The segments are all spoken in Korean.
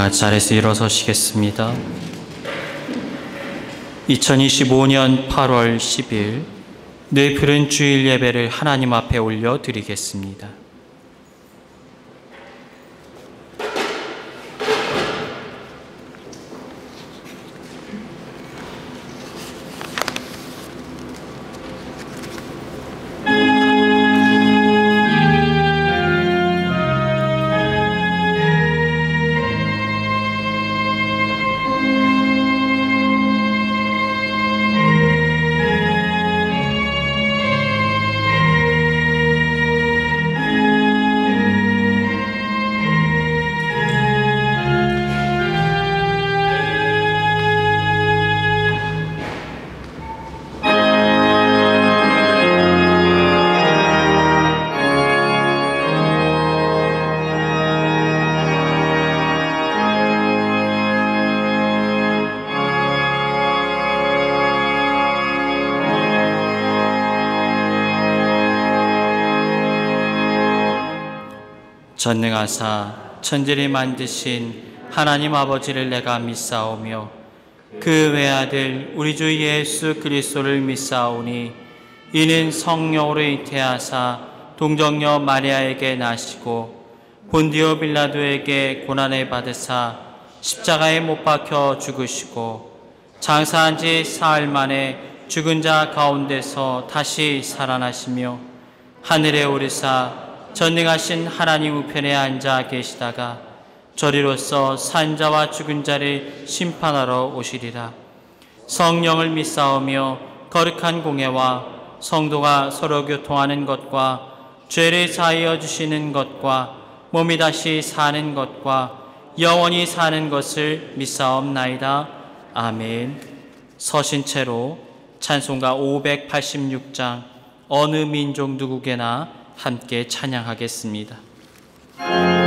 다 자리에서 일어서시겠습니다. 2025년 8월 10일 뇌푸른 주일 예배를 하나님 앞에 올려드리겠습니다. 전능하사 천지를 만드신 하나님 아버지를 내가 믿사오며 그 외아들 우리 주 예수 그리스도를 믿사오니 이는 성령으로 잉태하사 동정녀 마리아에게 나시고 본디오 빌라도에게 고난을 받으사 십자가에 못 박혀 죽으시고 장사한 지 사흘 만에 죽은 자 가운데서 다시 살아나시며 하늘에 오르사 전능하신 하나님 우편에 앉아 계시다가 저리로서 산 자와 죽은 자를 심판하러 오시리라. 성령을 믿사오며 거룩한 공예와 성도가 서로 교통하는 것과 죄를 사하여 주시는 것과 몸이 다시 사는 것과 영원히 사는 것을 믿사옵나이다. 아멘. 서신 채로 찬송가 586장 어느 민족 누구게나 함께 찬양하겠습니다. 나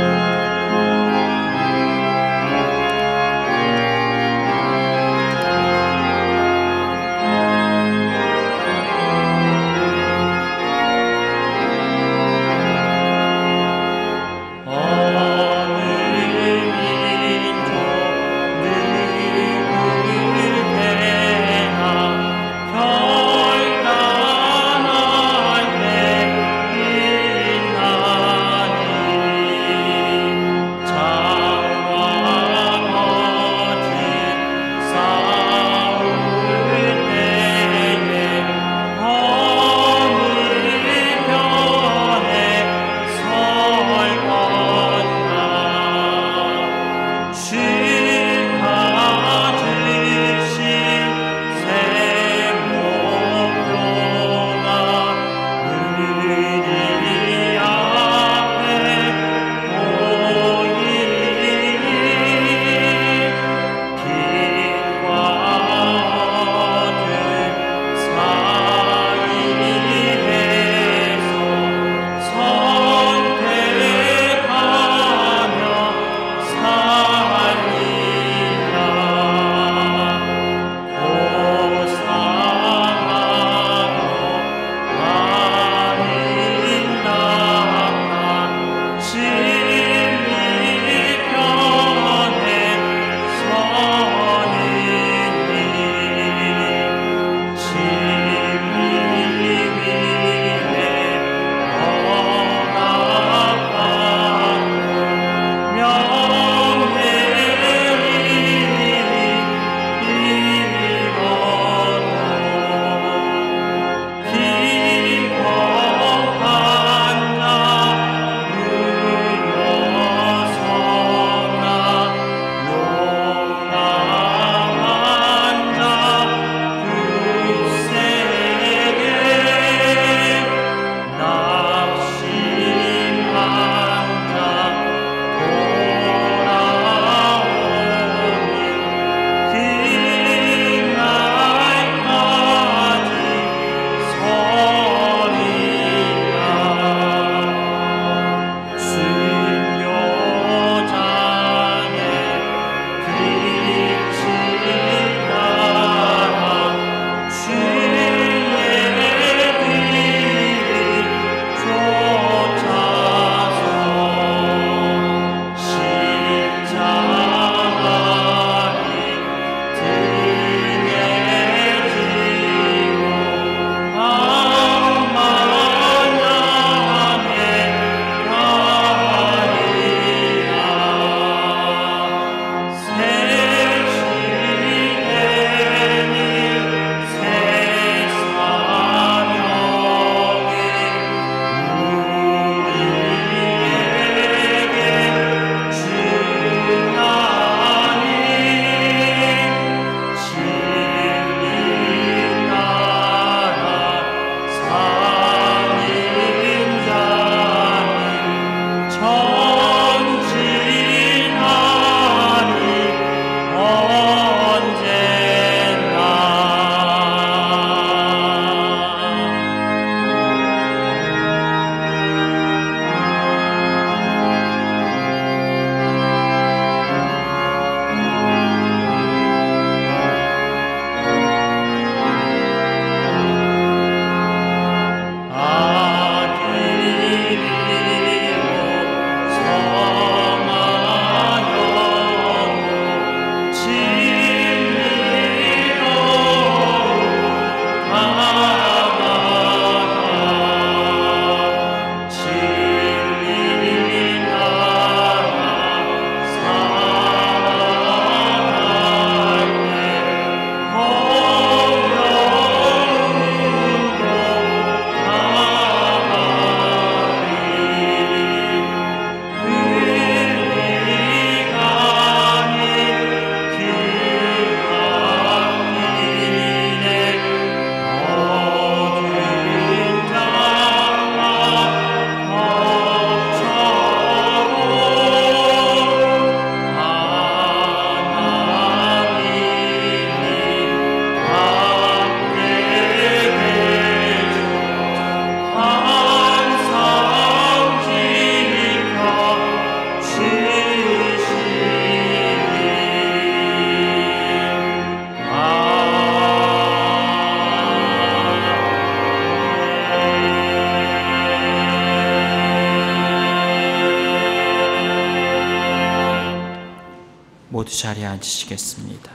모두 자리에 앉으시겠습니다.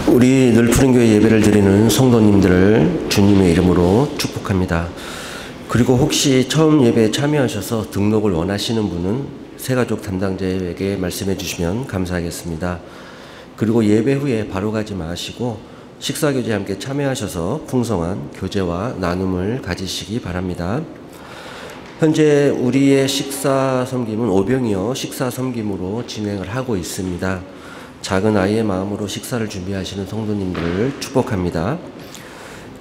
우리 늘푸른교회 예배를 드리는 성도님들을 주님의 이름으로 축복합니다. 그리고 혹시 처음 예배에 참여하셔서 등록을 원하시는 분은 새가족 담당자에게 말씀해 주시면 감사하겠습니다. 그리고 예배 후에 바로 가지 마시고 식사교제에 함께 참여하셔서 풍성한 교제와 나눔을 가지시기 바랍니다. 현재 우리의 식사 섬김은 오병이어 식사 섬김으로 진행을 하고 있습니다. 작은 아이의 마음으로 식사를 준비하시는 성도님들을 축복합니다.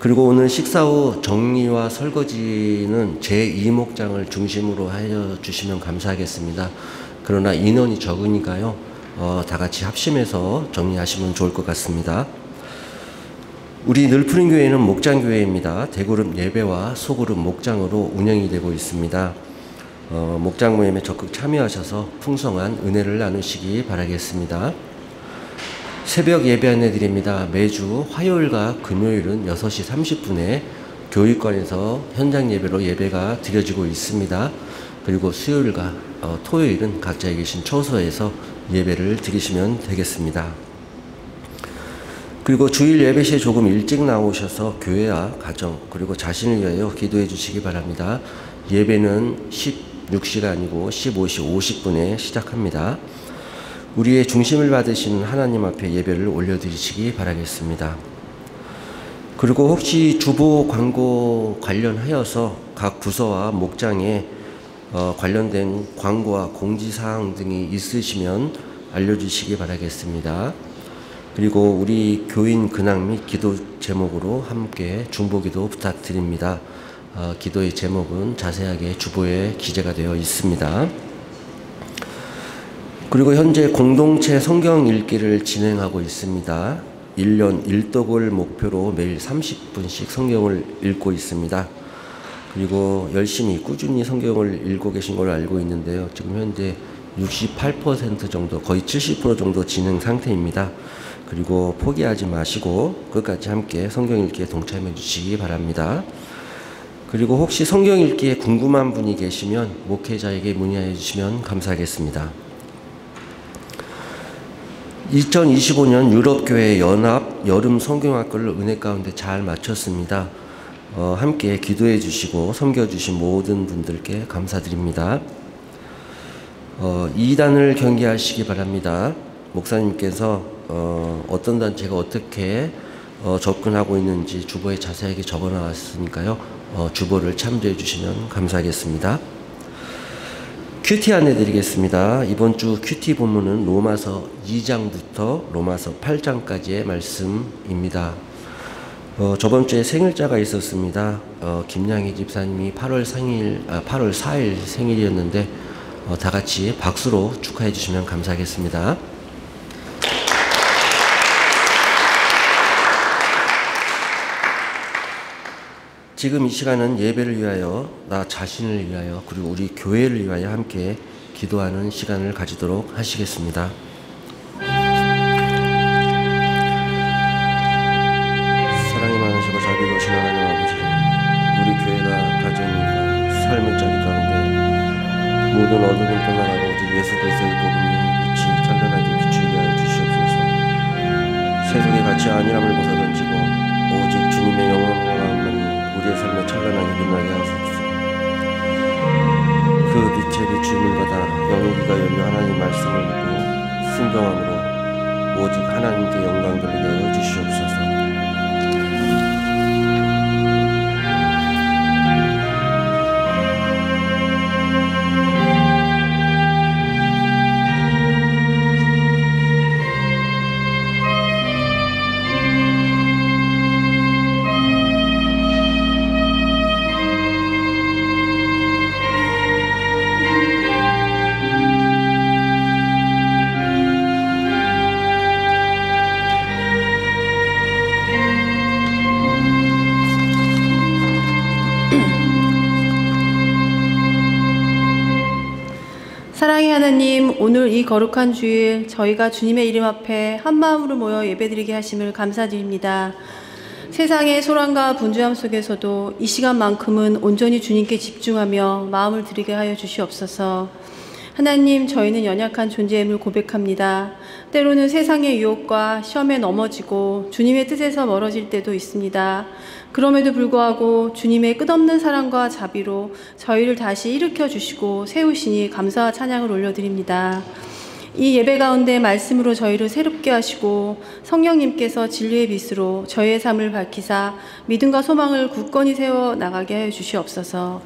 그리고 오늘 식사 후 정리와 설거지는 제2목장을 중심으로 하여 주시면 감사하겠습니다. 그러나 인원이 적으니까요, 다 같이 합심해서 정리하시면 좋을 것 같습니다. 우리 늘푸른교회는 목장교회입니다. 대그룹 예배와 소그룹 목장으로 운영이 되고 있습니다. 목장 모임에 적극 참여하셔서 풍성한 은혜를 나누시기 바라겠습니다. 새벽 예배 안내 드립니다. 매주 화요일과 금요일은 6시 30분에 교육관에서 현장 예배로 예배가 드려지고 있습니다. 그리고 수요일과 토요일은 각자에 계신 처소에서 예배를 드리시면 되겠습니다. 그리고 주일 예배 시에 조금 일찍 나오셔서 교회와 가정 그리고 자신을 위하여 기도해 주시기 바랍니다. 예배는 16시가 아니고 15시 50분에 시작합니다. 우리의 중심을 받으시는 하나님 앞에 예배를 올려드리시기 바라겠습니다. 그리고 혹시 주보 광고 관련하여서 각 부서와 목장에 관련된 광고와 공지사항 등이 있으시면 알려주시기 바라겠습니다. 그리고 우리 교인 근황 및 기도 제목으로 함께 중보기도 부탁드립니다. 기도의 제목은 자세하게 주보에 기재가 되어 있습니다. 그리고 현재 공동체 성경 읽기를 진행하고 있습니다. 1년 1독을 목표로 매일 30분씩 성경을 읽고 있습니다. 그리고 열심히 꾸준히 성경을 읽고 계신 걸로 알고 있는데요. 지금 현재 68% 정도, 거의 70% 정도 진행 상태입니다. 그리고 포기하지 마시고 끝까지 함께 성경 읽기에 동참해 주시기 바랍니다. 그리고 혹시 성경 읽기에 궁금한 분이 계시면 목회자에게 문의해 주시면 감사하겠습니다. 2025년 유럽교회 연합 여름 성경학교를 은혜 가운데 잘 마쳤습니다. 함께 기도해 주시고 섬겨주신 모든 분들께 감사드립니다. 2단을 경계하시기 바랍니다. 목사님께서 어떤 단체가 어떻게 접근하고 있는지 주보에 자세하게 적어 나왔으니까요. 주보를 참조해 주시면 감사하겠습니다. 큐티 안내 드리겠습니다. 이번 주 큐티 본문은 로마서 2장부터 로마서 8장까지의 말씀입니다. 저번 주에 생일자가 있었습니다. 김양희 집사님이 8월 4일 생일이었는데 다 같이 박수로 축하해 주시면 감사하겠습니다. 지금 이 시간은 예배를 위하여, 나 자신을 위하여, 그리고 우리 교회를 위하여 함께 기도하는 시간을 가지도록 하시겠습니다. 사랑이 많으시고 자비로우신 하나님 아버지, 우리 교회가 가정이가 삶의 자리 가운데 모든 어둠은 떠나가고 오직 예수 그리스도의 복음이 빛이 찬란하게 비추게 하여 주시옵소서. 세속의 가치 아니함을 벗어던지고 오직 주님의 영원한 우리의 삶에 찬란하게 빛나게 하소서. 그 빛의 비추임을 받아 영혼기가 열려 하나님 말씀을 듣고 순종함으로 오직 하나님께 영광 돌리게 하여 주시옵소서. 사랑의 하나님, 오늘 이 거룩한 주일 저희가 주님의 이름 앞에 한마음으로 모여 예배드리게 하심을 감사드립니다. 세상의 소란과 분주함 속에서도 이 시간만큼은 온전히 주님께 집중하며 마음을 드리게 하여 주시옵소서. 하나님, 저희는 연약한 존재임을 고백합니다. 때로는 세상의 유혹과 시험에 넘어지고 주님의 뜻에서 멀어질 때도 있습니다. 그럼에도 불구하고 주님의 끝없는 사랑과 자비로 저희를 다시 일으켜 주시고 세우시니 감사와 찬양을 올려드립니다. 이 예배 가운데 말씀으로 저희를 새롭게 하시고 성령님께서 진리의 빛으로 저희의 삶을 밝히사 믿음과 소망을 굳건히 세워 나가게 하여 주시옵소서.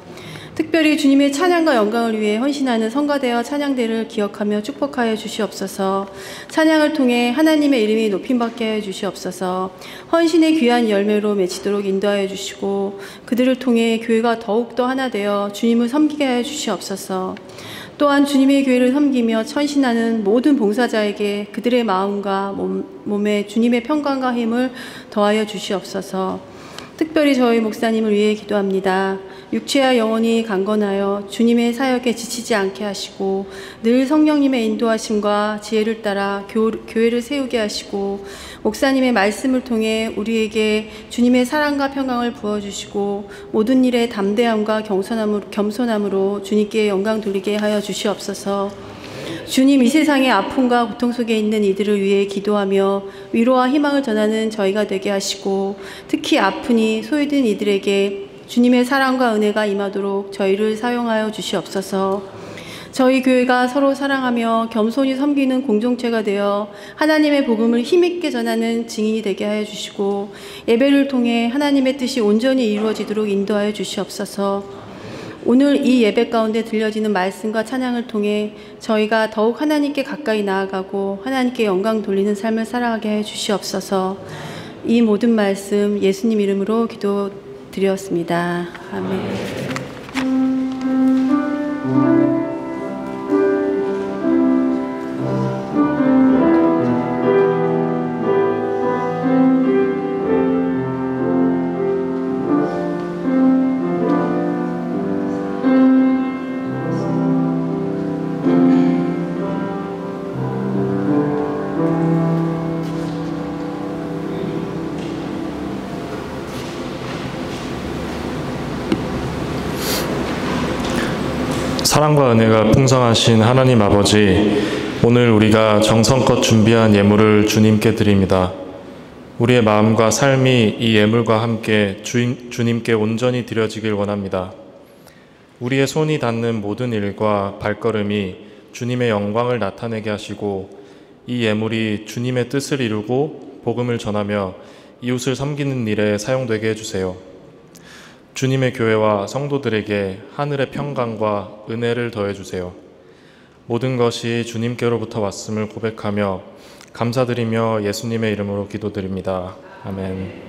특별히 주님의 찬양과 영광을 위해 헌신하는 성가대와 찬양대를 기억하며 축복하여 주시옵소서. 찬양을 통해 하나님의 이름이 높임받게 하여 주시옵소서. 헌신의 귀한 열매로 맺히도록 인도하여 주시고 그들을 통해 교회가 더욱더 하나 되어 주님을 섬기게 하여 주시옵소서. 또한 주님의 교회를 섬기며 헌신하는 모든 봉사자에게 그들의 마음과 몸에 주님의 평강과 힘을 더하여 주시옵소서. 특별히 저희 목사님을 위해 기도합니다. 육체와 영혼이 강건하여 주님의 사역에 지치지 않게 하시고 늘 성령님의 인도하심과 지혜를 따라 교회를 세우게 하시고 목사님의 말씀을 통해 우리에게 주님의 사랑과 평강을 부어주시고 모든 일에 담대함과 겸손함으로 주님께 영광 돌리게 하여 주시옵소서. 주님, 이 세상의 아픔과 고통 속에 있는 이들을 위해 기도하며 위로와 희망을 전하는 저희가 되게 하시고 특히 아프니 소외된 이들에게 주님의 사랑과 은혜가 임하도록 저희를 사용하여 주시옵소서. 저희 교회가 서로 사랑하며 겸손히 섬기는 공동체가 되어 하나님의 복음을 힘있게 전하는 증인이 되게 하여 주시고 예배를 통해 하나님의 뜻이 온전히 이루어지도록 인도하여 주시옵소서. 오늘 이 예배 가운데 들려지는 말씀과 찬양을 통해 저희가 더욱 하나님께 가까이 나아가고 하나님께 영광 돌리는 삶을 살아가게 해 주시옵소서. 이 모든 말씀 예수님 이름으로 기도드렸습니다. 아멘. 사랑과 은혜가 풍성하신 하나님 아버지, 오늘 우리가 정성껏 준비한 예물을 주님께 드립니다. 우리의 마음과 삶이 이 예물과 함께 주님께 온전히 드려지길 원합니다. 우리의 손이 닿는 모든 일과 발걸음이 주님의 영광을 나타내게 하시고 이 예물이 주님의 뜻을 이루고 복음을 전하며 이웃을 섬기는 일에 사용되게 해주세요. 주님의 교회와 성도들에게 하늘의 평강과 은혜를 더해주세요. 모든 것이 주님께로부터 왔음을 고백하며 감사드리며 예수님의 이름으로 기도드립니다. 아멘.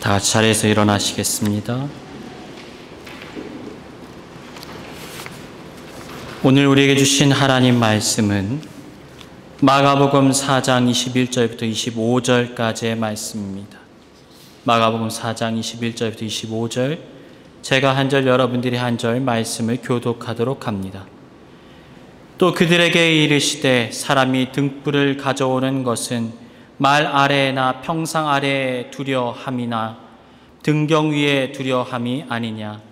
다 같이 자리에서 일어나시겠습니다. 오늘 우리에게 주신 하나님 말씀은 마가복음 4장 21절부터 25절까지의 말씀입니다. 마가복음 4장 21절부터 25절, 제가 한 절, 여러분들이 한 절 말씀을 교독하도록 합니다. 또 그들에게 이르시되 사람이 등불을 가져오는 것은 말 아래나 평상 아래에 두려함이나 등경 위에 두려함이 아니냐.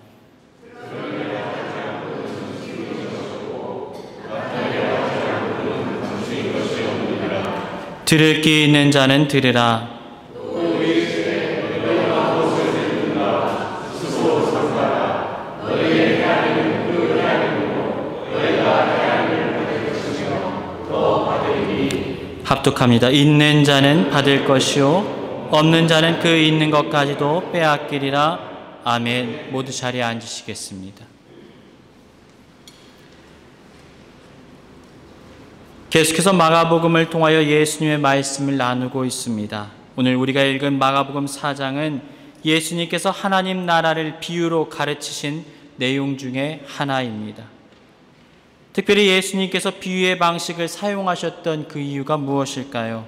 들을 귀 있는 자는 들으라. 합독합니다. 있는 자는 받을 것이요 없는 자는 그 있는 것까지도 빼앗기리라. 아멘. 모두 자리에 앉으시겠습니다. 계속해서 마가복음을 통하여 예수님의 말씀을 나누고 있습니다. 오늘 우리가 읽은 마가복음 4장은 예수님께서 하나님 나라를 비유로 가르치신 내용 중에 하나입니다. 특별히 예수님께서 비유의 방식을 사용하셨던 그 이유가 무엇일까요?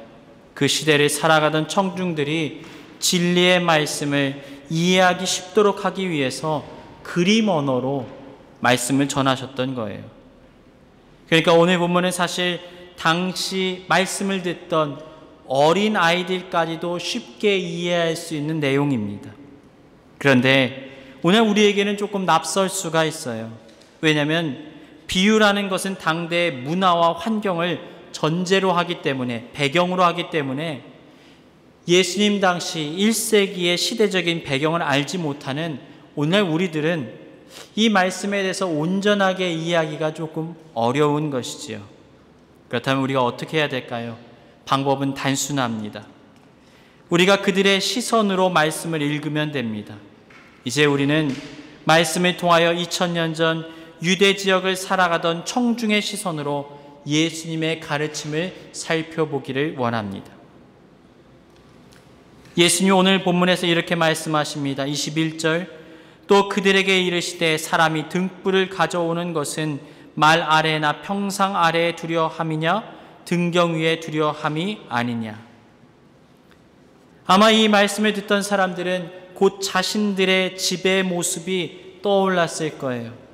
그 시대를 살아가던 청중들이 진리의 말씀을 이해하기 쉽도록 하기 위해서 그림 언어로 말씀을 전하셨던 거예요. 그러니까 오늘 본문은 사실 당시 말씀을 듣던 어린 아이들까지도 쉽게 이해할 수 있는 내용입니다. 그런데 오늘 우리에게는 조금 낯설 수가 있어요. 왜냐하면 비유라는 것은 당대의 문화와 환경을 전제로 하기 때문에, 배경으로 하기 때문에 예수님 당시 1세기의 시대적인 배경을 알지 못하는 오늘 우리들은 이 말씀에 대해서 온전하게 이해하기가 조금 어려운 것이지요. 그렇다면 우리가 어떻게 해야 될까요? 방법은 단순합니다. 우리가 그들의 시선으로 말씀을 읽으면 됩니다. 이제 우리는 말씀을 통하여 2000년 전 유대 지역을 살아가던 청중의 시선으로 예수님의 가르침을 살펴보기를 원합니다. 예수님이 오늘 본문에서 이렇게 말씀하십니다. 21절, 또 그들에게 이르시되 사람이 등불을 가져오는 것은 말 아래나 평상 아래에 두려함이냐 등경 위에 두려함이 아니냐. 아마 이 말씀을 듣던 사람들은 곧 자신들의 집의 모습이 떠올랐을 거예요.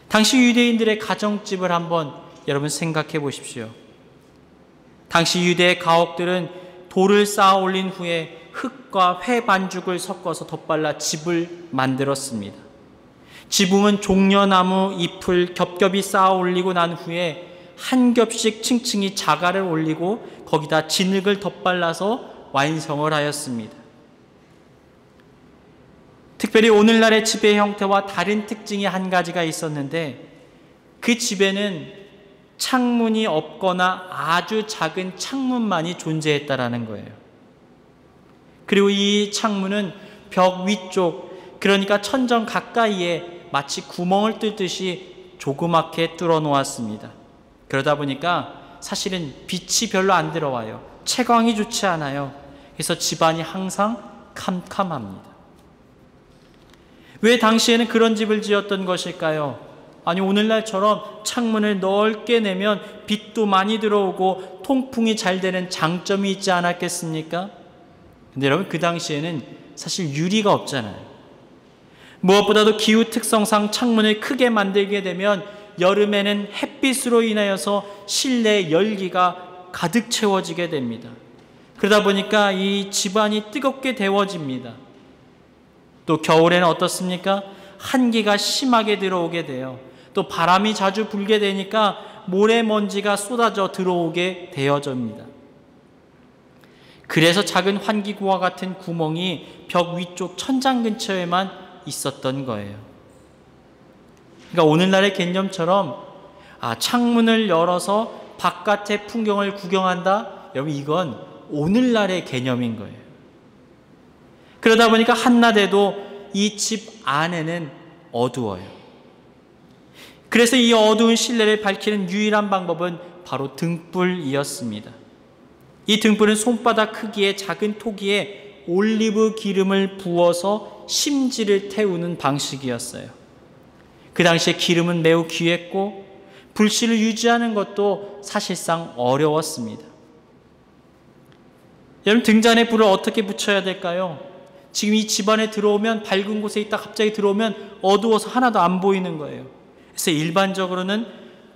당시 유대인들의 가정집을 한번 여러분 생각해 보십시오. 당시 유대의 가옥들은 돌을 쌓아 올린 후에 흙과 회 반죽을 섞어서 덧발라 집을 만들었습니다. 지붕은 종려나무 잎을 겹겹이 쌓아 올리고 난 후에 한 겹씩 층층이 자갈을 올리고 거기다 진흙을 덧발라서 완성을 하였습니다. 특별히 오늘날의 집의 형태와 다른 특징이 한 가지가 있었는데 그 집에는 창문이 없거나 아주 작은 창문만이 존재했다라는 거예요. 그리고 이 창문은 벽 위쪽, 그러니까 천정 가까이에 마치 구멍을 뚫듯이 조그맣게 뚫어 놓았습니다. 그러다 보니까 사실은 빛이 별로 안 들어와요. 채광이 좋지 않아요. 그래서 집안이 항상 캄캄합니다. 왜 당시에는 그런 집을 지었던 것일까요? 아니, 오늘날처럼 창문을 넓게 내면 빛도 많이 들어오고 통풍이 잘 되는 장점이 있지 않았겠습니까? 근데 여러분, 그 당시에는 사실 유리가 없잖아요. 무엇보다도 기후 특성상 창문을 크게 만들게 되면 여름에는 햇빛으로 인하여서 실내 열기가 가득 채워지게 됩니다. 그러다 보니까 이 집안이 뜨겁게 데워집니다. 또 겨울에는 어떻습니까? 한기가 심하게 들어오게 돼요. 또 바람이 자주 불게 되니까 모래먼지가 쏟아져 들어오게 되어집니다. 그래서 작은 환기구와 같은 구멍이 벽 위쪽 천장 근처에만 있었던 거예요. 그러니까 오늘날의 개념처럼 창문을 열어서 바깥의 풍경을 구경한다? 여러분, 이건 오늘날의 개념인 거예요. 그러다 보니까 한낮에도 이 집 안에는 어두워요. 그래서 이 어두운 실내를 밝히는 유일한 방법은 바로 등불이었습니다. 이 등불은 손바닥 크기의 작은 토기에 올리브 기름을 부어서 심지를 태우는 방식이었어요. 그 당시에 기름은 매우 귀했고 불씨를 유지하는 것도 사실상 어려웠습니다. 여러분, 등잔에 불을 어떻게 붙여야 될까요? 지금 이 집안에 들어오면 밝은 곳에 있다 갑자기 들어오면 어두워서 하나도 안 보이는 거예요. 그래서 일반적으로는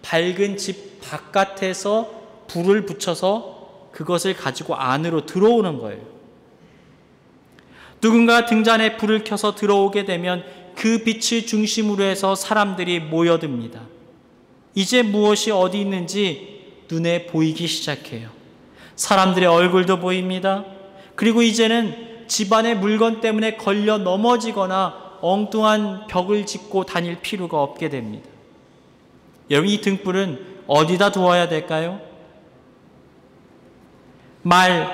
밝은 집 바깥에서 불을 붙여서 그것을 가지고 안으로 들어오는 거예요. 누군가 등잔에 불을 켜서 들어오게 되면 그 빛을 중심으로 해서 사람들이 모여듭니다. 이제 무엇이 어디 있는지 눈에 보이기 시작해요. 사람들의 얼굴도 보입니다. 그리고 이제는 집안의 물건 때문에 걸려 넘어지거나 엉뚱한 벽을 짚고 다닐 필요가 없게 됩니다. 여러분, 이 등불은 어디다 두어야 될까요?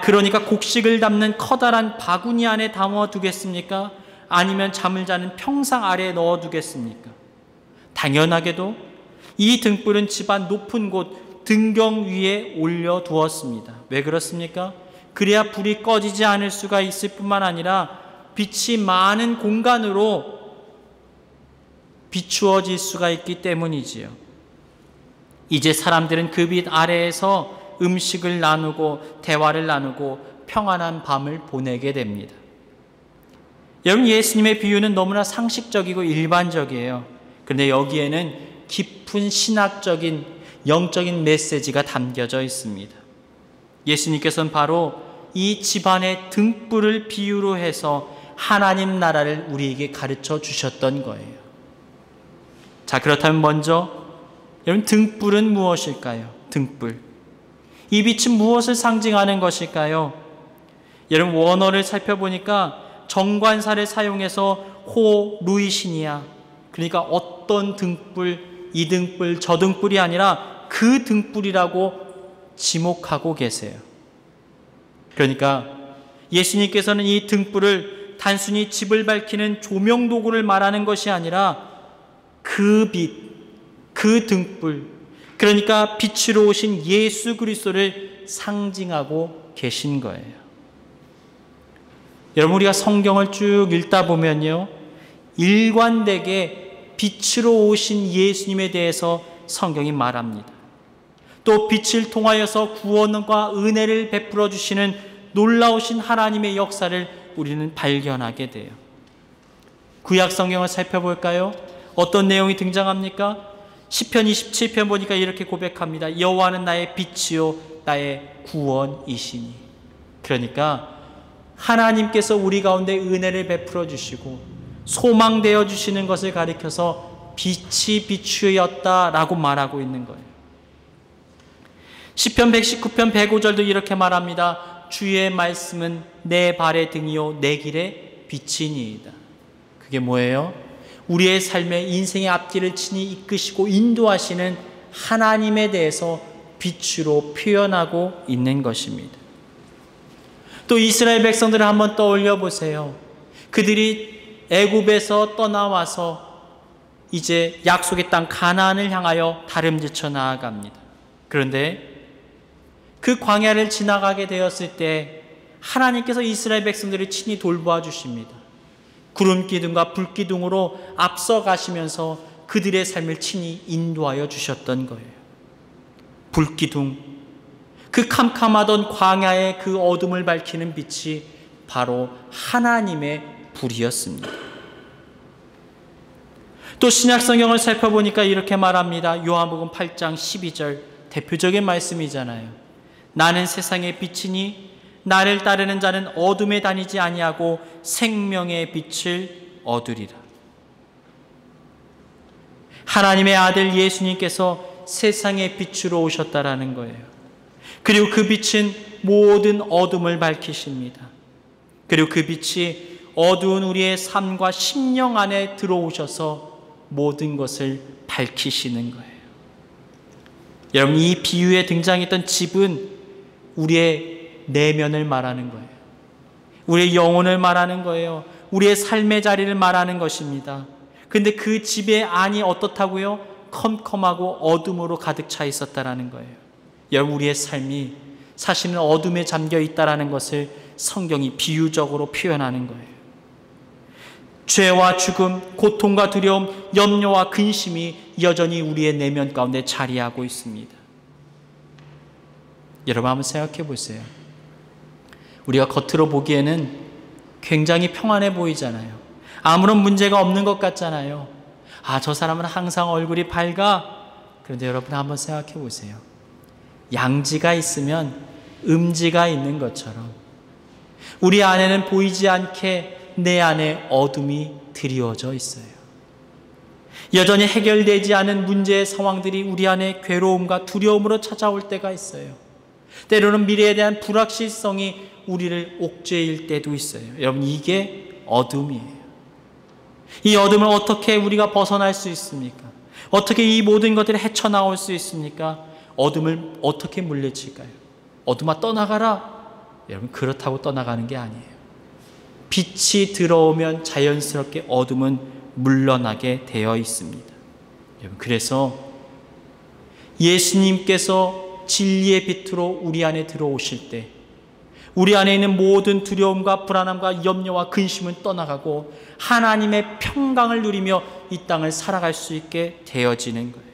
그러니까 곡식을 담는 커다란 바구니 안에 담아두겠습니까? 아니면 잠을 자는 평상 아래에 넣어두겠습니까? 당연하게도 이 등불은 집안 높은 곳 등경 위에 올려두었습니다. 왜 그렇습니까? 그래야 불이 꺼지지 않을 수가 있을 뿐만 아니라 빛이 많은 공간으로 비추어질 수가 있기 때문이지요. 이제 사람들은 그 빛 아래에서 음식을 나누고 대화를 나누고 평안한 밤을 보내게 됩니다. 여러분, 예수님의 비유는 너무나 상식적이고 일반적이에요. 그런데 여기에는 깊은 신학적인 영적인 메시지가 담겨져 있습니다. 예수님께서는 바로 이 집안의 등불을 비유로 해서 하나님 나라를 우리에게 가르쳐 주셨던 거예요. 자, 그렇다면 먼저 여러분, 등불은 무엇일까요? 등불. 이 빛은 무엇을 상징하는 것일까요? 여러분, 원어를 살펴보니까 정관사를 사용해서 루이시니아, 그러니까 어떤 등불, 이 등불, 저 등불이 아니라 그 등불이라고 지목하고 계세요. 그러니까 예수님께서는 이 등불을 단순히 집을 밝히는 조명 도구를 말하는 것이 아니라 그 빛, 그 등불, 그러니까 빛으로 오신 예수 그리스도를 상징하고 계신 거예요. 여러분, 우리가 성경을 쭉 읽다 보면요, 일관되게 빛으로 오신 예수님에 대해서 성경이 말합니다. 또 빛을 통하여서 구원과 은혜를 베풀어 주시는 놀라우신 하나님의 역사를 우리는 발견하게 돼요. 구약 성경을 살펴볼까요? 어떤 내용이 등장합니까? 시편 27편 보니까 이렇게 고백합니다. 여호와는 나의 빛이요 나의 구원이시니. 그러니까 하나님께서 우리 가운데 은혜를 베풀어 주시고 소망되어 주시는 것을 가리켜서 빛이 비추였다라고 말하고 있는 거예요. 시편 119편 105절도 이렇게 말합니다. 주의 말씀은 내 발의 등이요 내 길의 빛이니이다. 그게 뭐예요? 우리의 삶의 인생의 앞길을 친히 이끄시고 인도하시는 하나님에 대해서 빛으로 표현하고 있는 것입니다. 또 이스라엘 백성들을 한번 떠올려 보세요. 그들이 애굽에서 떠나와서 이제 약속의 땅 가나안을 향하여 다름질쳐 나아갑니다. 그런데 그 광야를 지나가게 되었을 때 하나님께서 이스라엘 백성들을 친히 돌보아 주십니다. 구름 기둥과 불 기둥으로 앞서 가시면서 그들의 삶을 친히 인도하여 주셨던 거예요. 불 기둥, 그 캄캄하던 광야의 그 어둠을 밝히는 빛이 바로 하나님의 불이었습니다. 또 신약 성경을 살펴보니까 이렇게 말합니다. 요한복음 8장 12절, 대표적인 말씀이잖아요. 나는 세상의 빛이니 나를 따르는 자는 어둠에 다니지 아니하고 생명의 빛을 얻으리라. 하나님의 아들 예수님께서 세상의 빛으로 오셨다라는 거예요. 그리고 그 빛은 모든 어둠을 밝히십니다. 그리고 그 빛이 어두운 우리의 삶과 심령 안에 들어오셔서 모든 것을 밝히시는 거예요. 여러분, 이 비유에 등장했던 집은 우리의 내면을 말하는 거예요. 우리의 영혼을 말하는 거예요. 우리의 삶의 자리를 말하는 것입니다. 그런데 그 집의 안이 어떻다고요? 컴컴하고 어둠으로 가득 차 있었다라는 거예요. 여러분, 우리의 삶이 사실은 어둠에 잠겨 있다라는 것을 성경이 비유적으로 표현하는 거예요. 죄와 죽음, 고통과 두려움, 염려와 근심이 여전히 우리의 내면 가운데 자리하고 있습니다. 여러분 한번 생각해 보세요. 우리가 겉으로 보기에는 굉장히 평안해 보이잖아요. 아무런 문제가 없는 것 같잖아요. 저 사람은 항상 얼굴이 밝아. 그런데 여러분 한번 생각해 보세요. 양지가 있으면 음지가 있는 것처럼 우리 안에는 보이지 않게 내 안에 어둠이 드리워져 있어요. 여전히 해결되지 않은 문제의 상황들이 우리 안에 괴로움과 두려움으로 찾아올 때가 있어요. 때로는 미래에 대한 불확실성이 우리를 옥죄일 때도 있어요. 여러분, 이게 어둠이에요. 이 어둠을 어떻게 우리가 벗어날 수 있습니까? 어떻게 이 모든 것들을 헤쳐나올 수 있습니까? 어둠을 어떻게 물리칠까요? 어둠아 떠나가라. 여러분, 그렇다고 떠나가는 게 아니에요. 빛이 들어오면 자연스럽게 어둠은 물러나게 되어 있습니다. 여러분, 그래서 예수님께서 진리의 빛으로 우리 안에 들어오실 때 우리 안에 있는 모든 두려움과 불안함과 염려와 근심은 떠나가고 하나님의 평강을 누리며 이 땅을 살아갈 수 있게 되어지는 거예요.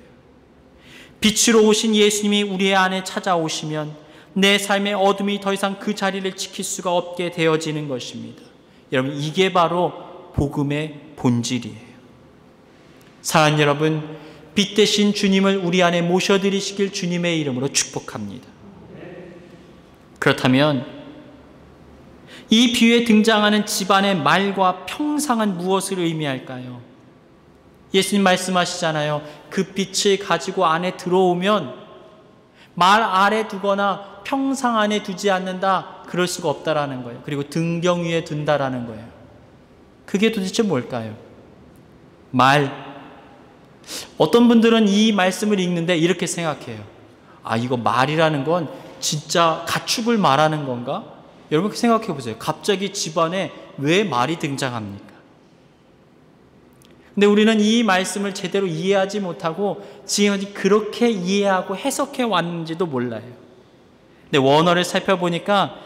빛으로 오신 예수님이 우리 안에 찾아오시면 내 삶의 어둠이 더 이상 그 자리를 지킬 수가 없게 되어지는 것입니다. 여러분, 이게 바로 복음의 본질이에요. 사랑하는 여러분, 빛 대신 주님을 우리 안에 모셔드리시길 주님의 이름으로 축복합니다. 그렇다면 이 비유에 등장하는 집안의 말과 평상은 무엇을 의미할까요? 예수님 말씀하시잖아요. 그 빛을 가지고 안에 들어오면 말 아래 두거나 평상 안에 두지 않는다. 그럴 수가 없다라는 거예요. 그리고 등경 위에 둔다라는 거예요. 그게 도대체 뭘까요? 말. 어떤 분들은 이 말씀을 읽는데 이렇게 생각해요. 이거 말이라는 건 진짜 가축을 말하는 건가? 여러분 생각해 보세요. 갑자기 집안에 왜 말이 등장합니까? 근데 우리는 이 말씀을 제대로 이해하지 못하고 지금까지 그렇게 이해하고 해석해 왔는지도 몰라요. 근데 원어를 살펴보니까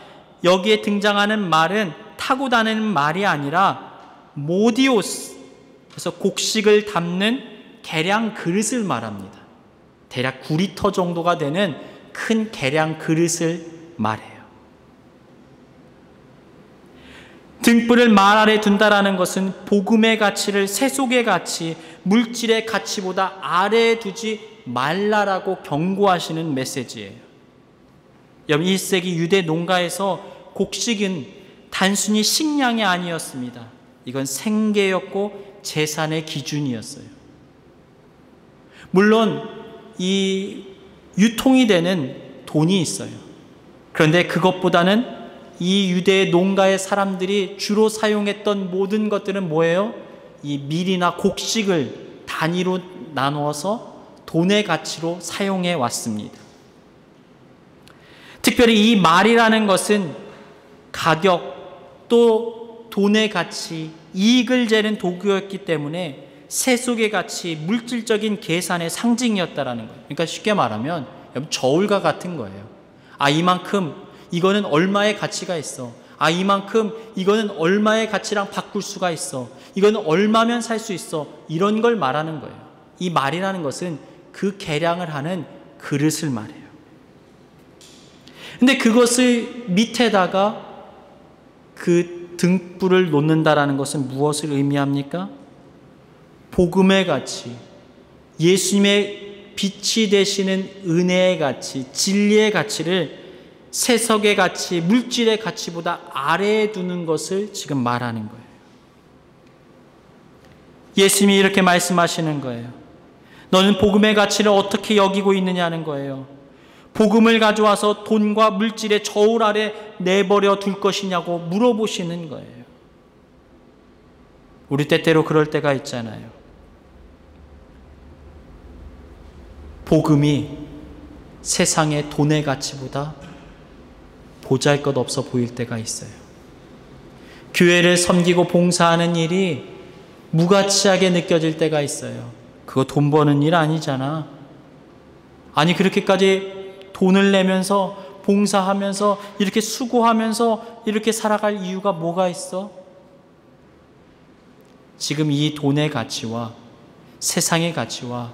여기에 등장하는 말은 타고 다니는 말이 아니라 모디오스, 그래서 곡식을 담는 계량 그릇을 말합니다. 대략 9리터 정도가 되는 큰 계량 그릇을 말해요. 등불을 말 아래 둔다라는 것은 복음의 가치를 세속의 가치, 물질의 가치보다 아래에 두지 말라라고 경고하시는 메시지예요. 여러분, 1세기 유대 농가에서 곡식은 단순히 식량이 아니었습니다. 이건 생계였고 재산의 기준이었어요. 물론 이 유통이 되는 돈이 있어요. 그런데 그것보다는 이 유대 농가의 사람들이 주로 사용했던 모든 것들은 뭐예요? 이 밀이나 곡식을 단위로 나누어서 돈의 가치로 사용해 왔습니다. 특별히 이 말이라는 것은 가격 또 돈의 가치, 이익을 재는 도구였기 때문에 세속의 가치, 물질적인 계산의 상징이었다라는 거예요. 그러니까 쉽게 말하면 저울과 같은 거예요. 이만큼 이거는 얼마의 가치가 있어. 이만큼 이거는 얼마의 가치랑 바꿀 수가 있어. 이거는 얼마면 살 수 있어. 이런 걸 말하는 거예요. 이 말이라는 것은 그 계량을 하는 그릇을 말해요. 근데 그것을 밑에다가 그 등불을 놓는다라는 것은 무엇을 의미합니까? 복음의 가치, 예수님의 빛이 되시는 은혜의 가치, 진리의 가치를 세속의 가치, 물질의 가치보다 아래에 두는 것을 지금 말하는 거예요. 예수님이 이렇게 말씀하시는 거예요. 너는 복음의 가치를 어떻게 여기고 있느냐는 거예요. 복음을 가져와서 돈과 물질의 저울 아래 내버려 둘 것이냐고 물어보시는 거예요. 우리 때때로 그럴 때가 있잖아요. 복음이 세상의 돈의 가치보다 보잘것없어 보일 때가 있어요. 교회를 섬기고 봉사하는 일이 무가치하게 느껴질 때가 있어요. 그거 돈 버는 일 아니잖아. 아니 그렇게까지 돈을 내면서 봉사하면서 이렇게 수고하면서 이렇게 살아갈 이유가 뭐가 있어? 지금 이 돈의 가치와 세상의 가치와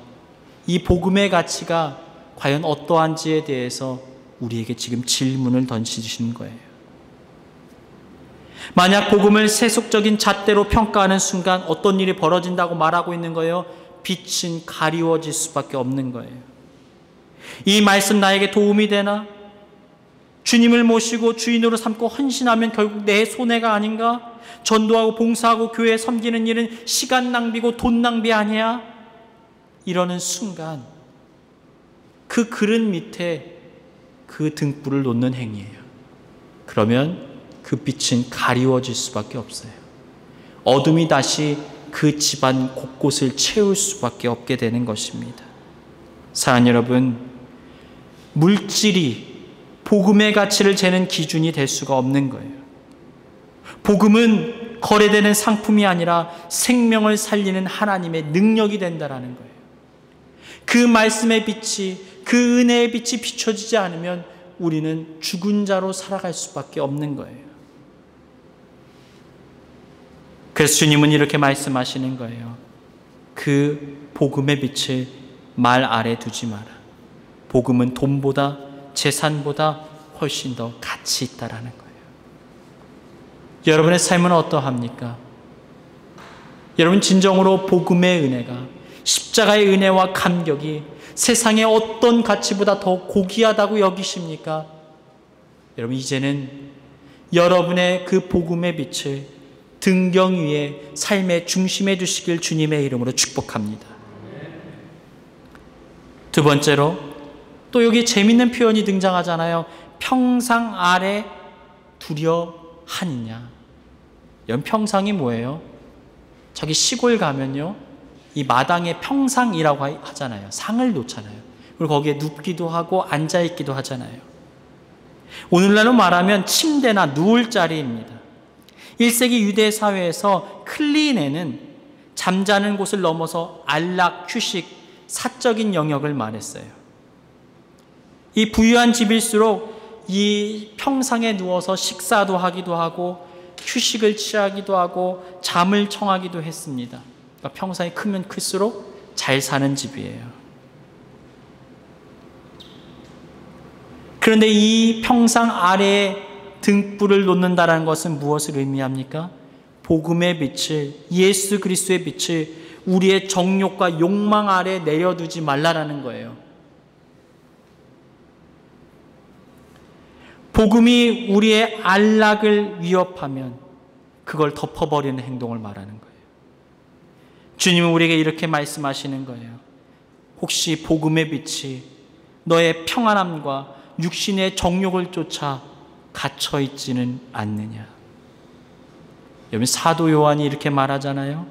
이 복음의 가치가 과연 어떠한지에 대해서 우리에게 지금 질문을 던지시는 거예요. 만약 복음을 세속적인 잣대로 평가하는 순간 어떤 일이 벌어진다고 말하고 있는 거예요? 빛은 가리워질 수밖에 없는 거예요. 이 말씀 나에게 도움이 되나? 주님을 모시고 주인으로 삼고 헌신하면 결국 내 손해가 아닌가? 전도하고 봉사하고 교회 섬기는 일은 시간 낭비고 돈 낭비 아니야? 이러는 순간 그 그릇 밑에 그 등불을 놓는 행위예요. 그러면 그 빛은 가리워질 수밖에 없어요. 어둠이 다시 그 집안 곳곳을 채울 수밖에 없게 되는 것입니다. 사랑하는 여러분, 물질이 복음의 가치를 재는 기준이 될 수가 없는 거예요. 복음은 거래되는 상품이 아니라 생명을 살리는 하나님의 능력이 된다라는 거예요. 그 말씀의 빛이, 그 은혜의 빛이 비춰지지 않으면 우리는 죽은 자로 살아갈 수밖에 없는 거예요. 그래서 주님은 이렇게 말씀하시는 거예요. 그 복음의 빛을 말 아래 두지 마라. 복음은 돈보다 재산보다 훨씬 더 가치 있다라는 거예요. 여러분의 삶은 어떠합니까? 여러분 진정으로 복음의 은혜가, 십자가의 은혜와 감격이 세상의 어떤 가치보다 더 고귀하다고 여기십니까? 여러분 이제는 여러분의 그 복음의 빛을 등경 위에 삶의 중심에 두시길 주님의 이름으로 축복합니다. 두 번째로 또 여기 재밌는 표현이 등장하잖아요. 평상 아래 두려 하느냐. 여러분 평상이 뭐예요? 저기 시골 가면요, 이 마당에 평상이라고 하잖아요. 상을 놓잖아요. 그리고 거기에 눕기도 하고 앉아있기도 하잖아요. 오늘날로 말하면 침대나 누울 자리입니다. 1세기 유대 사회에서 클리네는 잠자는 곳을 넘어서 안락, 휴식, 사적인 영역을 말했어요. 이 부유한 집일수록 이 평상에 누워서 식사도 하기도 하고 휴식을 취하기도 하고 잠을 청하기도 했습니다. 그러니까 평상이 크면 클수록 잘 사는 집이에요. 그런데 이 평상 아래에 등불을 놓는다는 것은 무엇을 의미합니까? 복음의 빛을, 예수 그리스도의 빛을 우리의 정욕과 욕망 아래 내려두지 말라라는 거예요. 복음이 우리의 안락을 위협하면 그걸 덮어버리는 행동을 말하는 거예요. 주님은 우리에게 이렇게 말씀하시는 거예요. 혹시 복음의 빛이 너의 평안함과 육신의 정욕을 쫓아 갇혀있지는 않느냐. 여러분 사도 요한이 이렇게 말하잖아요.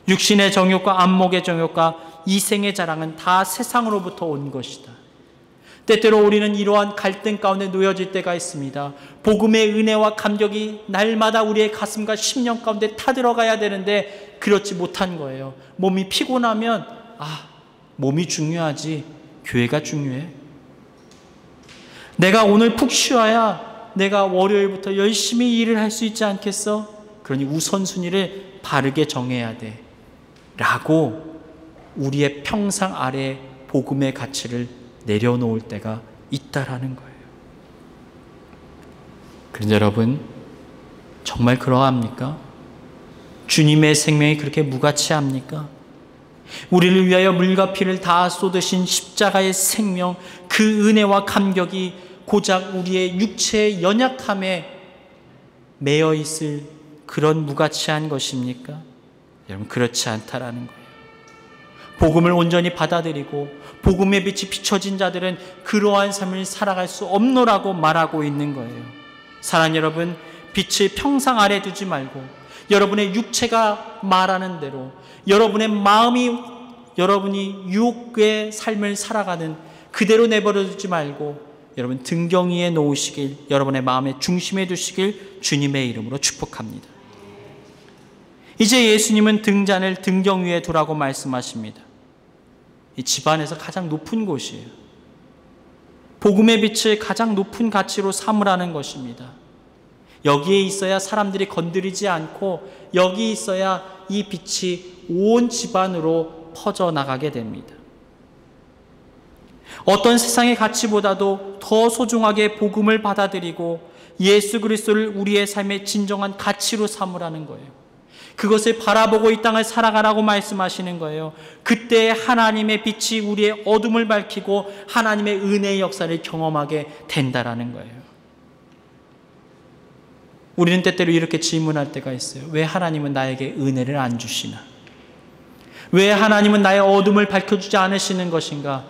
육신의 정욕과 안목의 정욕과 이생의 자랑은 다 세상으로부터 온 것이다. 때때로 우리는 이러한 갈등 가운데 놓여질 때가 있습니다. 복음의 은혜와 감격이 날마다 우리의 가슴과 심령 가운데 타들어가야 되는데 그렇지 못한 거예요. 몸이 피곤하면 몸이 중요하지 교회가 중요해. 내가 오늘 푹 쉬어야 내가 월요일부터 열심히 일을 할 수 있지 않겠어? 그러니 우선순위를 바르게 정해야 돼 라고 우리의 평상 아래 복음의 가치를 내려놓을 때가 있다라는 거예요. 그런데 여러분 정말 그러합니까? 주님의 생명이 그렇게 무가치합니까? 우리를 위하여 물과 피를 다 쏟으신 십자가의 생명, 그 은혜와 감격이 고작 우리의 육체의 연약함에 매여 있을 그런 무가치한 것입니까? 여러분 그렇지 않다라는 거예요. 복음을 온전히 받아들이고 복음의 빛이 비춰진 자들은 그러한 삶을 살아갈 수 없노라고 말하고 있는 거예요. 사랑하는 여러분, 빛을 평상 아래 두지 말고 여러분의 육체가 말하는 대로 여러분의 마음이 여러분이 유혹의 삶을 살아가는 그대로 내버려 두지 말고 여러분 등경 위에 놓으시길, 여러분의 마음의 중심에 두시길 주님의 이름으로 축복합니다. 이제 예수님은 등잔을 등경 위에 두라고 말씀하십니다. 이 집안에서 가장 높은 곳이에요. 복음의 빛을 가장 높은 가치로 삼으라는 것입니다. 여기에 있어야 사람들이 건드리지 않고 여기 있어야 이 빛이 온 집안으로 퍼져나가게 됩니다. 어떤 세상의 가치보다도 더 소중하게 복음을 받아들이고 예수 그리스도를 우리의 삶의 진정한 가치로 삼으라는 거예요. 그것을 바라보고 이 땅을 살아가라고 말씀하시는 거예요. 그때 하나님의 빛이 우리의 어둠을 밝히고 하나님의 은혜의 역사를 경험하게 된다라는 거예요. 우리는 때때로 이렇게 질문할 때가 있어요. 왜 하나님은 나에게 은혜를 안 주시나? 왜 하나님은 나의 어둠을 밝혀주지 않으시는 것인가?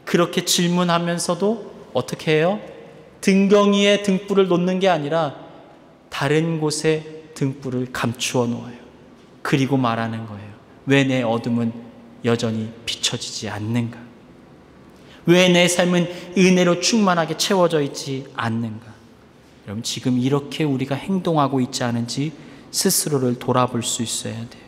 그렇게 질문하면서도 어떻게 해요? 등경이에 등불을 놓는 게 아니라 다른 곳에 등불을 감추어 놓아요. 그리고 말하는 거예요. 왜 내 어둠은 여전히 비춰지지 않는가? 왜 내 삶은 은혜로 충만하게 채워져 있지 않는가? 여러분, 지금 이렇게 우리가 행동하고 있지 않은지 스스로를 돌아볼 수 있어야 돼요.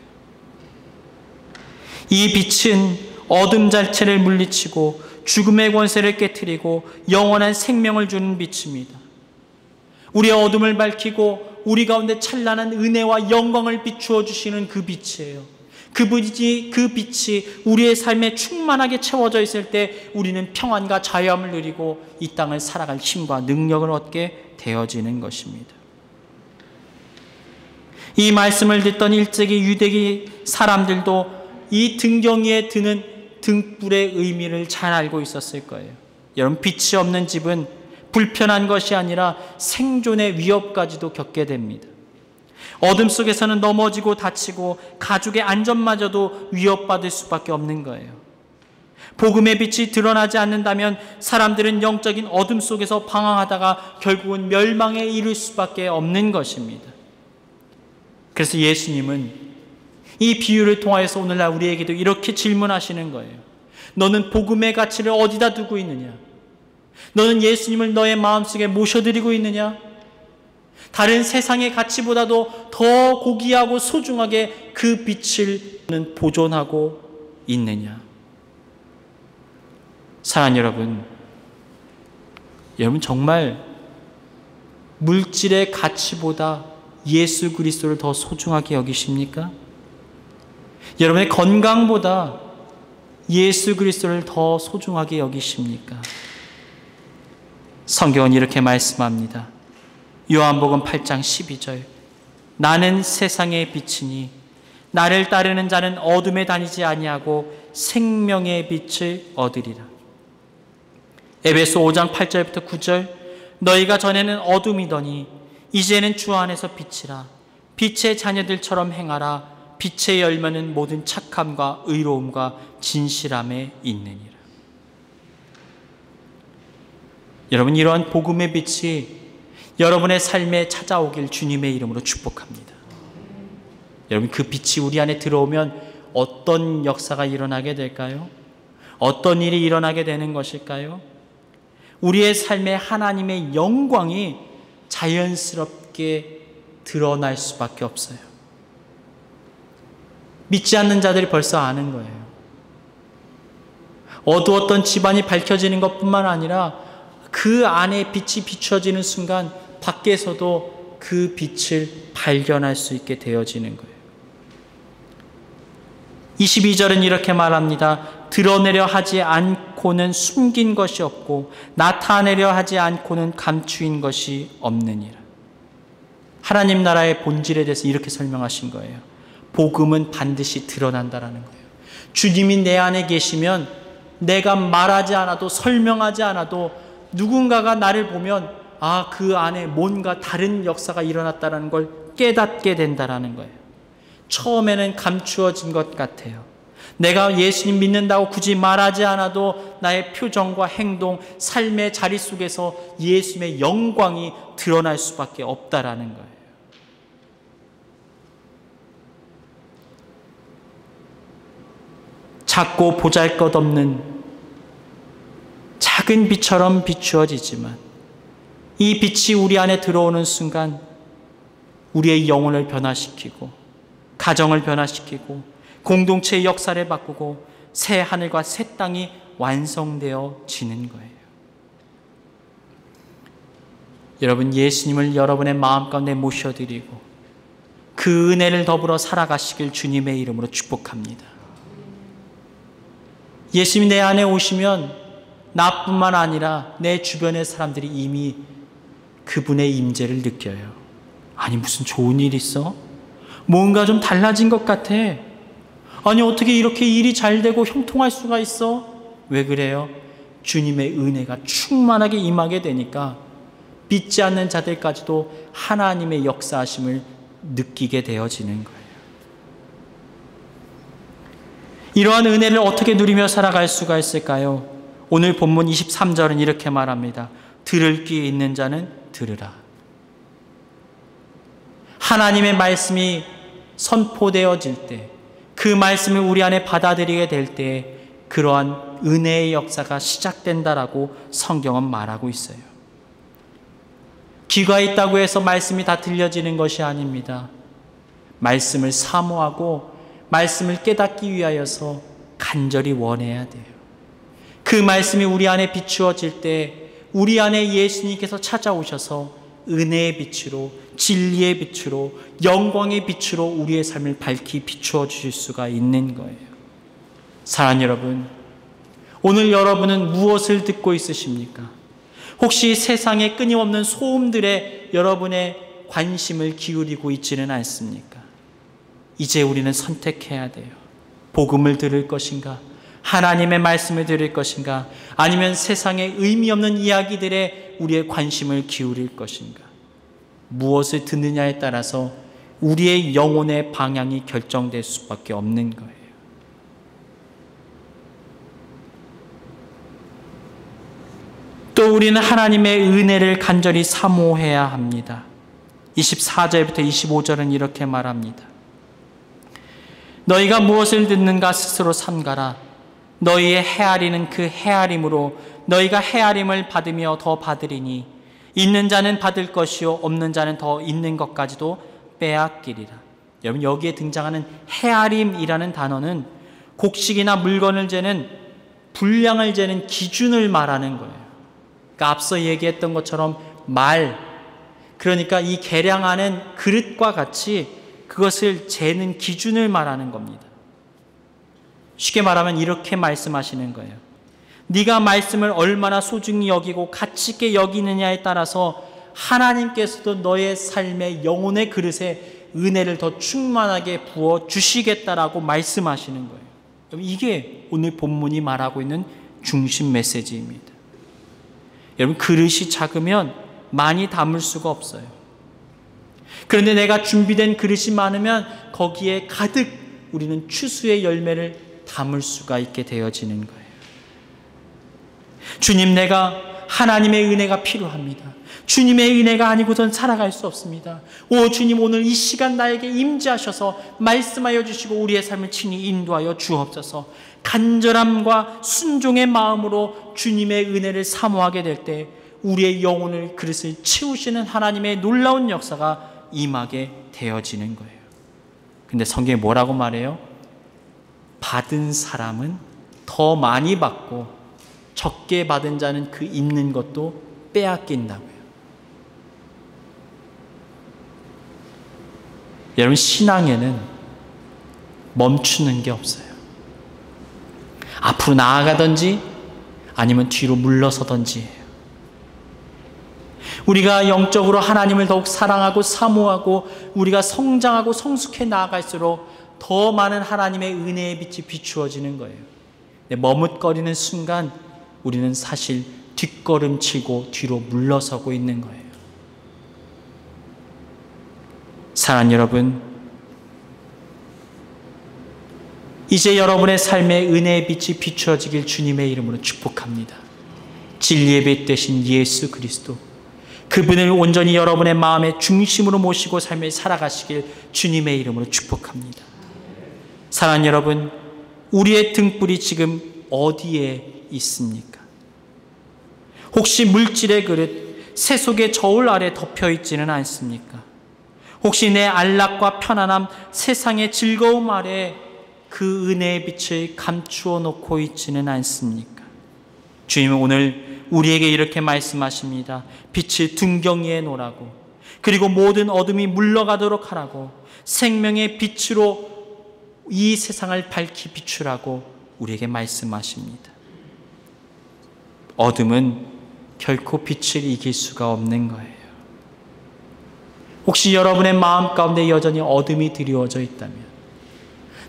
이 빛은 어둠 자체를 물리치고 죽음의 권세를 깨트리고 영원한 생명을 주는 빛입니다. 우리의 어둠을 밝히고 우리 가운데 찬란한 은혜와 영광을 비추어 주시는 그 빛이에요. 그 빛이 우리의 삶에 충만하게 채워져 있을 때 우리는 평안과 자유함을 누리고 이 땅을 살아갈 힘과 능력을 얻게 되어지는 것입니다. 이 말씀을 듣던 일제기 유대기 사람들도 이 등경이에 드는 등불의 의미를 잘 알고 있었을 거예요. 여러분, 빛이 없는 집은 불편한 것이 아니라 생존의 위협까지도 겪게 됩니다. 어둠 속에서는 넘어지고 다치고 가족의 안전마저도 위협받을 수밖에 없는 거예요. 복음의 빛이 드러나지 않는다면 사람들은 영적인 어둠 속에서 방황하다가 결국은 멸망에 이를 수밖에 없는 것입니다. 그래서 예수님은 이 비유를 통하여서 오늘날 우리에게도 이렇게 질문하시는 거예요. 너는 복음의 가치를 어디다 두고 있느냐? 너는 예수님을 너의 마음속에 모셔드리고 있느냐? 다른 세상의 가치보다도 더 고귀하고 소중하게 그 빛을 너는 보존하고 있느냐? 사랑하는 여러분 정말 물질의 가치보다 예수 그리스도를 더 소중하게 여기십니까? 여러분의 건강보다 예수 그리스도를 더 소중하게 여기십니까? 성경은 이렇게 말씀합니다. 요한복음 8장 12절. 나는 세상의 빛이니 나를 따르는 자는 어둠에 다니지 아니하고 생명의 빛을 얻으리라. 에베소 5장 8절부터 9절. 너희가 전에는 어둠이더니 이제는 주 안에서 빛이라. 빛의 자녀들처럼 행하라. 빛의 열매는 모든 착함과 의로움과 진실함에 있느니라. 여러분, 이러한 복음의 빛이 여러분의 삶에 찾아오길 주님의 이름으로 축복합니다. 여러분, 그 빛이 우리 안에 들어오면 어떤 역사가 일어나게 될까요? 어떤 일이 일어나게 되는 것일까요? 우리의 삶에 하나님의 영광이 자연스럽게 드러날 수밖에 없어요. 믿지 않는 자들이 벌써 아는 거예요. 어두웠던 집안이 밝혀지는 것뿐만 아니라 그 안에 빛이 비춰지는 순간 밖에서도 그 빛을 발견할 수 있게 되어지는 거예요. 22절은 이렇게 말합니다. 드러내려 하지 않고는 숨긴 것이 없고 나타내려 하지 않고는 감추인 것이 없느니라. 하나님 나라의 본질에 대해서 이렇게 설명하신 거예요. 복음은 반드시 드러난다라는 거예요. 주님이 내 안에 계시면 내가 말하지 않아도 설명하지 않아도 누군가가 나를 보면 아, 그 안에 뭔가 다른 역사가 일어났다는 걸 깨닫게 된다라는 거예요. 처음에는 감추어진 것 같아요. 내가 예수님 믿는다고 굳이 말하지 않아도 나의 표정과 행동, 삶의 자리 속에서 예수님의 영광이 드러날 수밖에 없다라는 거예요. 작고 보잘것없는 작은 빛처럼 비추어지지만 이 빛이 우리 안에 들어오는 순간 우리의 영혼을 변화시키고 가정을 변화시키고 공동체의 역사를 바꾸고 새 하늘과 새 땅이 완성되어지는 거예요. 여러분, 예수님을 여러분의 마음 가운데 모셔드리고 그 은혜를 더불어 살아가시길 주님의 이름으로 축복합니다. 예수님이 내 안에 오시면 나뿐만 아니라 내 주변의 사람들이 이미 그분의 임재를 느껴요. 아니, 무슨 좋은 일 있어? 뭔가 좀 달라진 것 같아. 아니, 어떻게 이렇게 일이 잘 되고 형통할 수가 있어? 왜 그래요? 주님의 은혜가 충만하게 임하게 되니까 믿지 않는 자들까지도 하나님의 역사하심을 느끼게 되어지는 거예요. 이러한 은혜를 어떻게 누리며 살아갈 수가 있을까요? 오늘 본문 23절은 이렇게 말합니다. 들을 귀 있는 자는 들으라. 하나님의 말씀이 선포되어질 때, 그 말씀을 우리 안에 받아들이게 될 때 그러한 은혜의 역사가 시작된다라고 성경은 말하고 있어요. 귀가 있다고 해서 말씀이 다 들려지는 것이 아닙니다. 말씀을 사모하고 말씀을 깨닫기 위하여서 간절히 원해야 돼요. 그 말씀이 우리 안에 비추어질 때 우리 안에 예수님께서 찾아오셔서 은혜의 빛으로, 진리의 빛으로, 영광의 빛으로 우리의 삶을 밝히 비추어 주실 수가 있는 거예요. 사랑하는 여러분, 오늘 여러분은 무엇을 듣고 있으십니까? 혹시 세상의 끊임없는 소음들에 여러분의 관심을 기울이고 있지는 않습니까? 이제 우리는 선택해야 돼요. 복음을 들을 것인가? 하나님의 말씀을 들을 것인가? 아니면 세상의 의미 없는 이야기들에 우리의 관심을 기울일 것인가? 무엇을 듣느냐에 따라서 우리의 영혼의 방향이 결정될 수밖에 없는 거예요. 또 우리는 하나님의 은혜를 간절히 사모해야 합니다. 24절부터 25절은 이렇게 말합니다. 너희가 무엇을 듣는가 스스로 삼가라. 너희의 헤아리는 그 헤아림으로 너희가 헤아림을 받으며 더 받으리니 있는 자는 받을 것이요 없는 자는 더 있는 것까지도 빼앗기리라. 여러분, 여기에 등장하는 헤아림이라는 단어는 곡식이나 물건을 재는, 분량을 재는 기준을 말하는 거예요. 그러니까 앞서 얘기했던 것처럼 그러니까 이 계량하는 그릇과 같이 그것을 재는 기준을 말하는 겁니다. 쉽게 말하면 이렇게 말씀하시는 거예요. 네가 말씀을 얼마나 소중히 여기고 가치 있게 여기느냐에 따라서 하나님께서도 너의 삶의 영혼의 그릇에 은혜를 더 충만하게 부어 주시겠다라고 말씀하시는 거예요. 이게 오늘 본문이 말하고 있는 중심 메시지입니다. 여러분, 그릇이 작으면 많이 담을 수가 없어요. 그런데 내가 준비된 그릇이 많으면 거기에 가득 우리는 추수의 열매를 담을 수가 있게 되어지는 거예요. 주님, 내가 하나님의 은혜가 필요합니다. 주님의 은혜가 아니고선 살아갈 수 없습니다. 오 주님, 오늘 이 시간 나에게 임재하셔서 말씀하여 주시고 우리의 삶을 친히 인도하여 주옵소서. 간절함과 순종의 마음으로 주님의 은혜를 사모하게 될 때 우리의 영혼을 그릇을 채우시는 하나님의 놀라운 역사가 임하게 되어지는 거예요. 근데 성경에 뭐라고 말해요? 받은 사람은 더 많이 받고 적게 받은 자는 그 있는 것도 빼앗긴다고요. 여러분, 신앙에는 멈추는 게 없어요. 앞으로 나아가든지 아니면 뒤로 물러서든지. 우리가 영적으로 하나님을 더욱 사랑하고 사모하고 우리가 성장하고 성숙해 나아갈수록 더 많은 하나님의 은혜의 빛이 비추어지는 거예요. 머뭇거리는 순간 우리는 사실 뒷걸음치고 뒤로 물러서고 있는 거예요. 사랑하는 여러분, 이제 여러분의 삶에 은혜의 빛이 비추어지길 주님의 이름으로 축복합니다. 진리의 빛 되신 예수 그리스도, 그분을 온전히 여러분의 마음의 중심으로 모시고 삶을 살아가시길 주님의 이름으로 축복합니다. 사랑하는 여러분, 우리의 등불이 지금 어디에 있습니까? 혹시 물질의 그릇, 세속의 저울 아래 덮여 있지는 않습니까? 혹시 내 안락과 편안함, 세상의 즐거움 아래 그 은혜의 빛을 감추어 놓고 있지는 않습니까? 주님은 오늘 우리에게 이렇게 말씀하십니다. 빛을 둥경이에 놓으라고, 그리고 모든 어둠이 물러가도록 하라고, 생명의 빛으로 이 세상을 밝히 비추라고 우리에게 말씀하십니다. 어둠은 결코 빛을 이길 수가 없는 거예요. 혹시 여러분의 마음 가운데 여전히 어둠이 드리워져 있다면,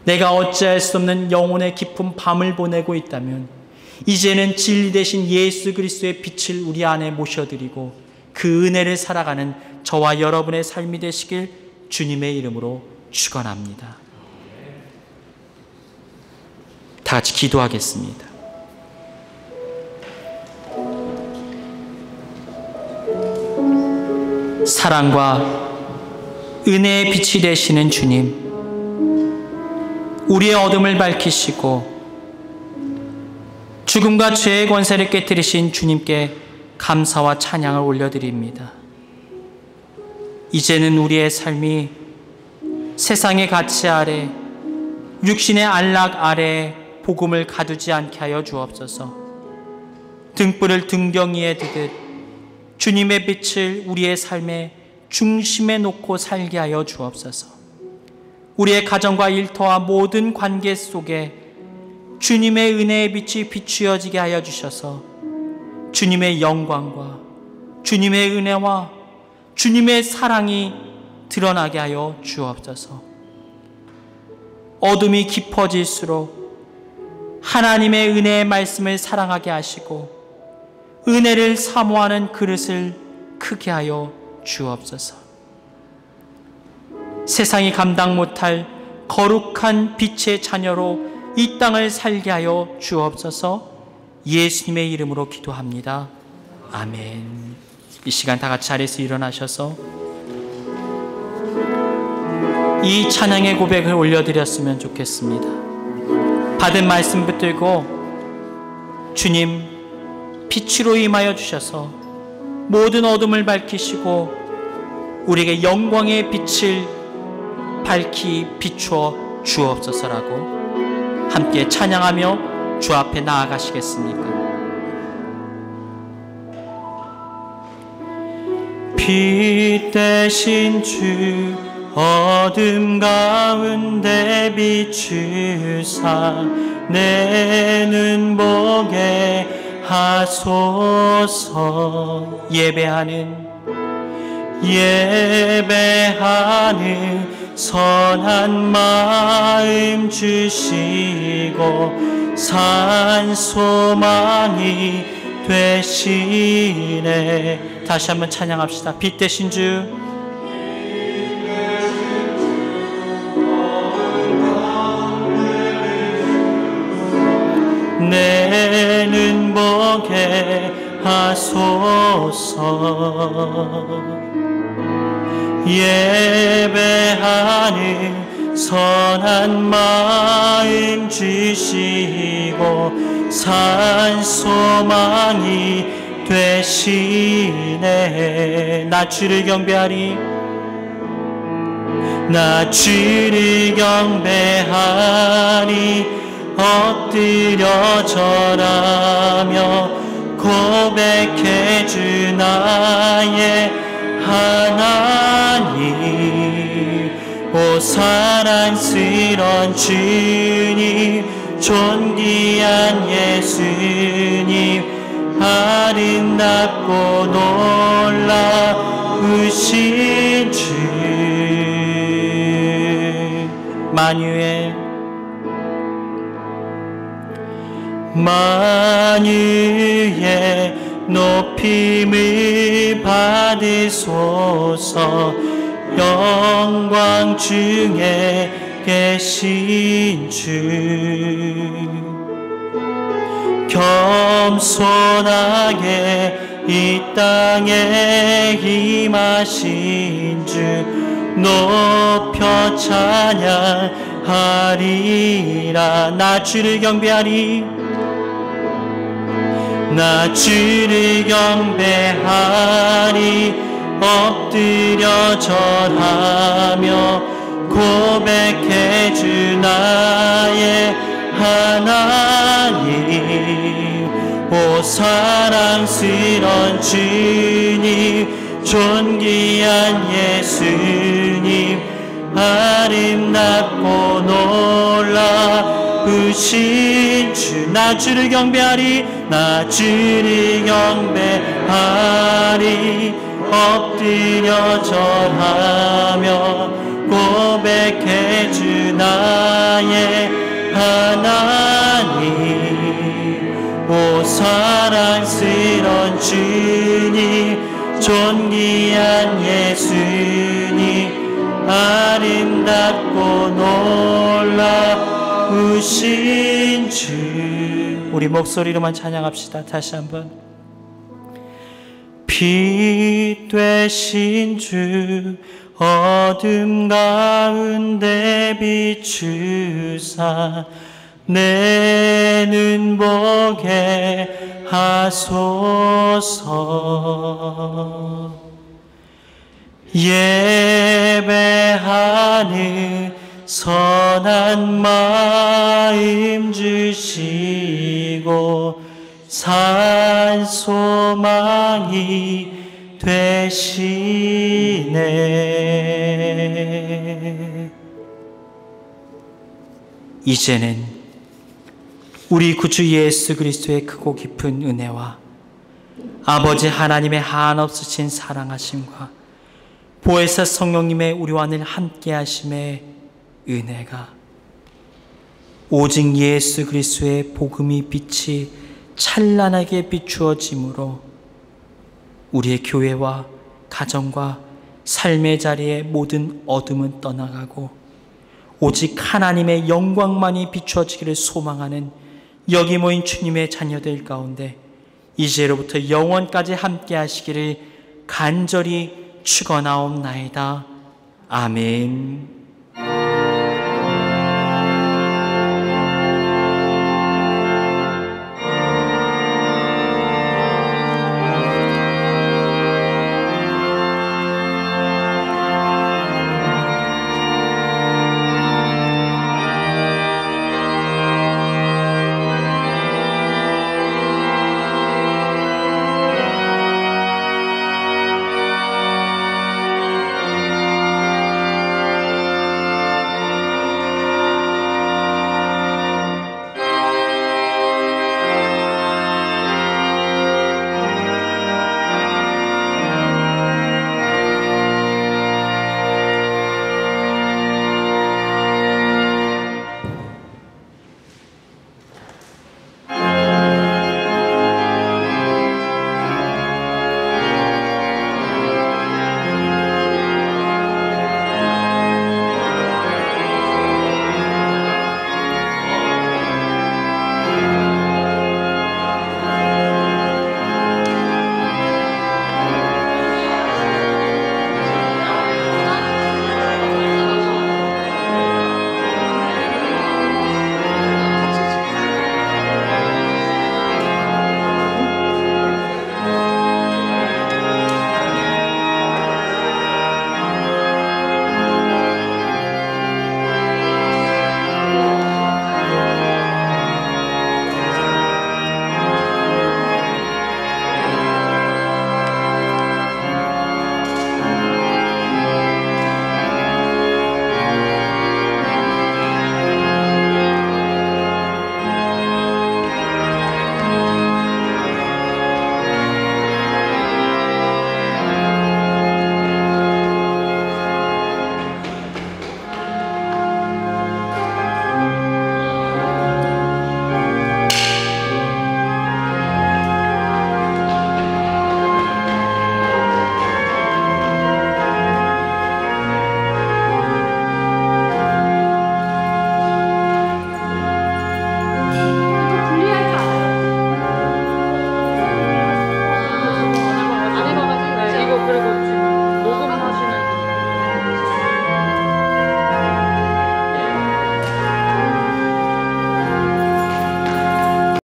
내가 어찌할 수 없는 영혼의 깊은 밤을 보내고 있다면, 이제는 진리 대신 예수 그리스도의 빛을 우리 안에 모셔드리고 그 은혜를 살아가는 저와 여러분의 삶이 되시길 주님의 이름으로 축원합니다. 다 같이 기도하겠습니다. 사랑과 은혜의 빛이 되시는 주님, 우리의 어둠을 밝히시고 죽음과 죄의 권세를 깨뜨리신 주님께 감사와 찬양을 올려드립니다. 이제는 우리의 삶이 세상의 가치 아래, 육신의 안락 아래 복음을 가두지 않게 하여 주옵소서. 등불을 등경이에 두듯 주님의 빛을 우리의 삶의 중심에 놓고 살게 하여 주옵소서. 우리의 가정과 일터와 모든 관계 속에 주님의 은혜의 빛이 비추어지게 하여 주셔서 주님의 영광과 주님의 은혜와 주님의 사랑이 드러나게 하여 주옵소서. 어둠이 깊어질수록 하나님의 은혜의 말씀을 사랑하게 하시고 은혜를 사모하는 그릇을 크게 하여 주옵소서. 세상이 감당 못할 거룩한 빛의 자녀로 이 땅을 살게 하여 주옵소서. 예수님의 이름으로 기도합니다. 아멘. 이 시간 다 같이 자리에서 일어나셔서 이 찬양의 고백을 올려드렸으면 좋겠습니다. 받은 말씀 붙들고 주님 빛으로 임하여 주셔서 모든 어둠을 밝히시고 우리에게 영광의 빛을 밝히 비추어 주옵소서라고 함께 찬양하며 주 앞에 나아가시겠습니까? 빛 대신 주 어둠 가운데 비추사 내 눈 보게 하소서. 예배하는 선한 마음 주시고 산 소망이 되시네. 다시 한번 찬양합시다. 빛 대신 주 내 눈 보게 하소서. 예배하는 선한 마음 주시고 산 소망이 되시네. 나 주를 경배하리. 나 주를 경배하리. 엎드려 절하며 고백해 주 나의 하나님. 오 사랑스런 주님, 존귀한 예수님, 아름답고 놀라우신 주. 만유의 높임을 받으소서. 영광 중에 계신 주, 겸손하게 이 땅에 임하신 주 높여 찬양하리라. 나 주를 경배하리. 나 주를 경배하리. 엎드려 절하며 고백해 주 나의 하나님. 오 사랑스런 주님, 존귀한 예수님, 아름답고 놀라우신 주, 나 주를 경배하리, 나 주를 경배하리. 엎드려 절하며 고백해 주 나의 하나님. 오 사랑스런 주님, 존귀한 예수님, 아름답고 놀라우신 주. 우리 목소리로만 찬양합시다. 다시 한번. 빛 되신 주, 어둠 가운데 비추사 내 눈 보게 하소서. 예배하는 선한 마음 주시고 산 소망이 되시네. 이제는 우리 구주 예수 그리스도의 크고 깊은 은혜와 아버지 하나님의 한없으신 사랑하심과 보혜사 성령님의 우리와 늘 함께하심의 은혜가 오직 예수 그리스도의 복음이 빛이 찬란하게 비추어짐으로 우리의 교회와 가정과 삶의 자리에 모든 어둠은 떠나가고 오직 하나님의 영광만이 비추어지기를 소망하는 여기 모인 주님의 자녀들 가운데 이제로부터 영원까지 함께 하시기를 간절히 축원하옵나이다. 아멘.